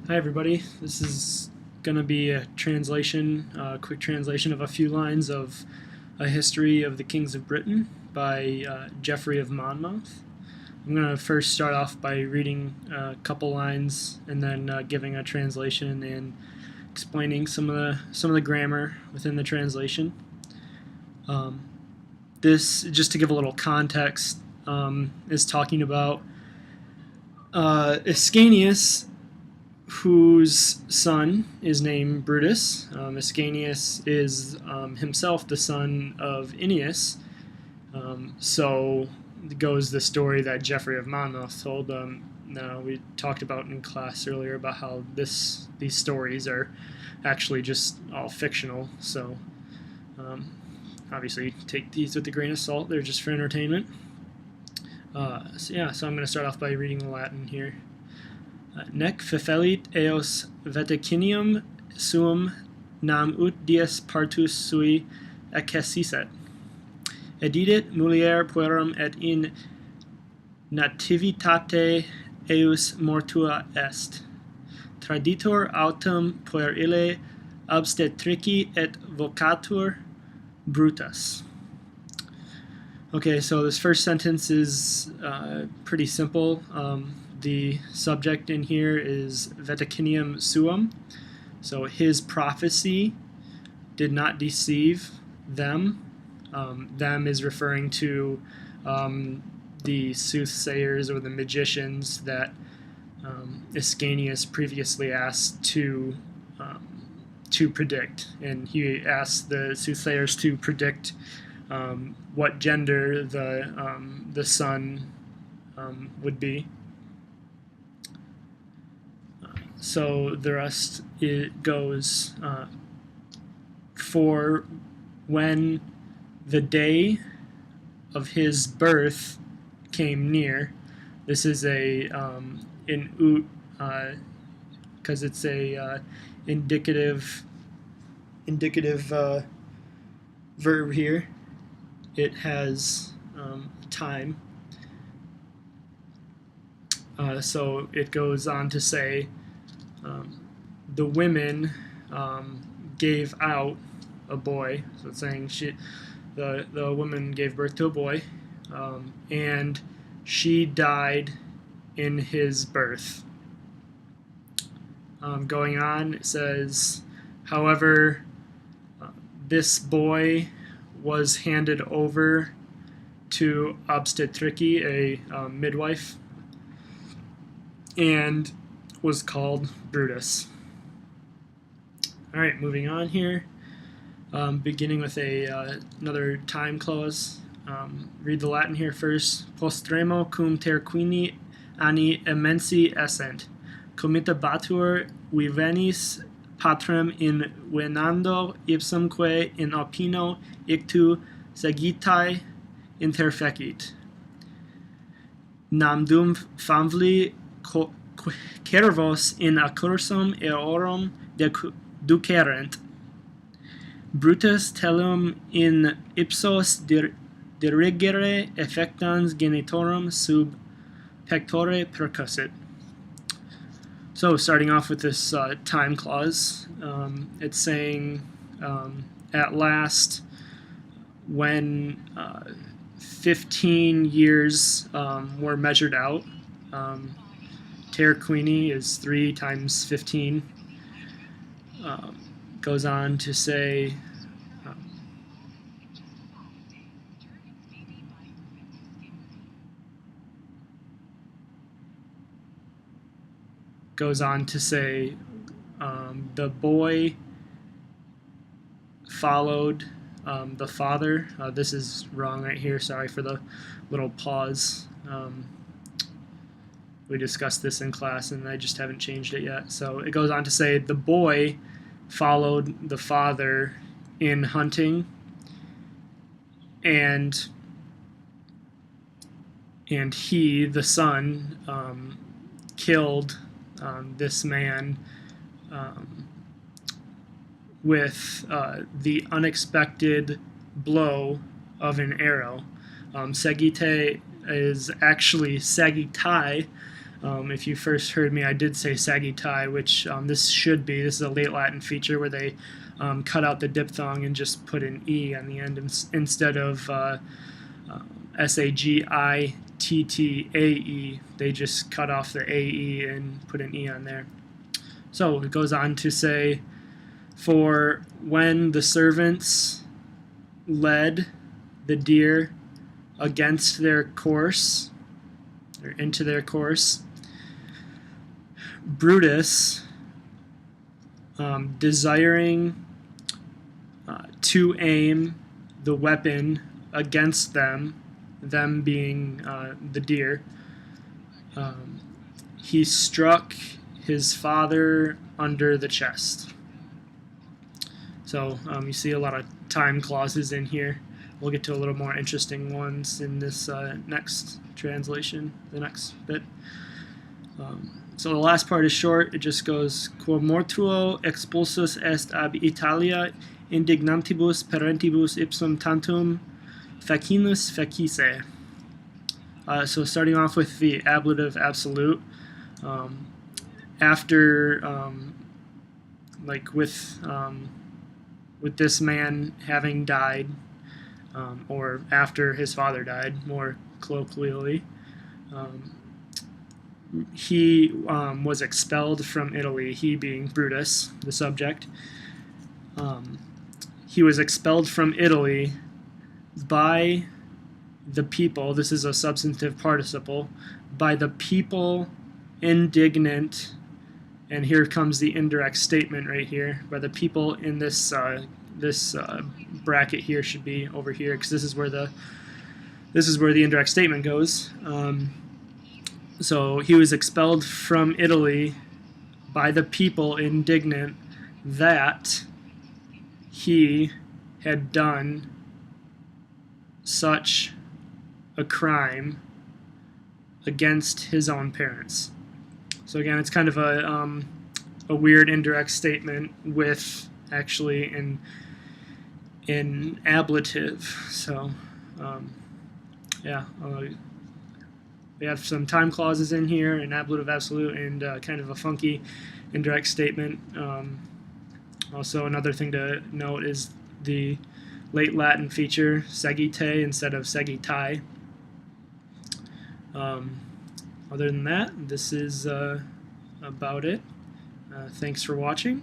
Hi everybody, this is going to be a translation, quick translation of a few lines of A History of the Kings of Britain by Geoffrey of Monmouth. I'm going to first start off by reading a couple lines and then giving a translation and explaining some of the grammar within the translation. This, just to give a little context, is talking about Ascanius, whose son is named Brutus. Ascanius is himself the son of Ennius. So goes the story that Geoffrey of Monmouth told. Now we talked about in class earlier about how these stories are actually just all fictional. So obviously take these with a grain of salt. They're just for entertainment. So I'm going to start off by reading the Latin here. Nec fefellit eos Vaticinium suum nam ut dies partus sui accessit. Edidit mulier puerum et in nativitate eus mortua est. Traditor autem puerile obstetrici et vocatur Brutus. Okay, so this first sentence is pretty simple. The subject in here is Vaticinium suum, so his prophecy did not deceive them. Them is referring to the soothsayers or the magicians that Ascanius previously asked to predict, and he asked the soothsayers to predict what gender the son would be. So the rest it goes for when the day of his birth came near. This is a in ut because it's a indicative verb here. It has time. So it goes on to say the women gave out a boy. So it's saying the woman gave birth to a boy, and she died in his birth. Going on, it says, however, this boy was handed over to obstetrici, a midwife, and was called Brutus. All right, moving on here. Beginning with another time clause. Read the Latin here first. Postremo cum terquini anni immensi essent. Comitabatur vivenis patrem in venando ipsumque in opino ictu sagitae interfecit. Nam dum famvli cervos in accursum eorum ducerent. Brutus telum in ipsos dirigere effectans genitorum sub pectore percussit. So starting off with this time clause, it's saying at last, when 15 years were measured out. Terquini is 3 times 15. Goes on to say the boy followed the father. This is wrong right here. Sorry for the little pause. We discussed this in class, and I just haven't changed it yet. So it goes on to say the boy followed the father in hunting, and he, the son, killed this man with the unexpected blow of an arrow. Sagite is actually Sagitae, If you first heard me, I did say sagittai, which this is a late Latin feature where they cut out the diphthong and just put an E on the end instead of sagittae. They just cut off the AE and put an E on there. So it goes on to say, for when the servants led the deer against their course, or into their course, Brutus, desiring to aim the weapon against them being the deer, he struck his father under the chest. So you see a lot of time clauses in here. We'll get to a little more interesting ones in this next translation, the next bit. So the last part is short. It just goes, quo mortuo expulsus est ab Italia indignantibus parentibus ipsum tantum facinus fecisse. So starting off with the ablative absolute, after with this man having died, or after his father died, more colloquially, he was expelled from Italy, he being Brutus, the subject. He was expelled from Italy by the people, this is a substantive participle, by the people indignant, and here comes the indirect statement right here, by the people in this bracket here should be over here, because this is where the indirect statement goes. So he was expelled from Italy by the people indignant that he had done such a crime against his own parents. So again, it's kind of a weird indirect statement with actually in ablative. So we have some time clauses in here, an ablative absolute, and kind of a funky indirect statement. Also, another thing to note is the late Latin feature, sagittae instead of sagittai. Other than that, this is about it. Thanks for watching.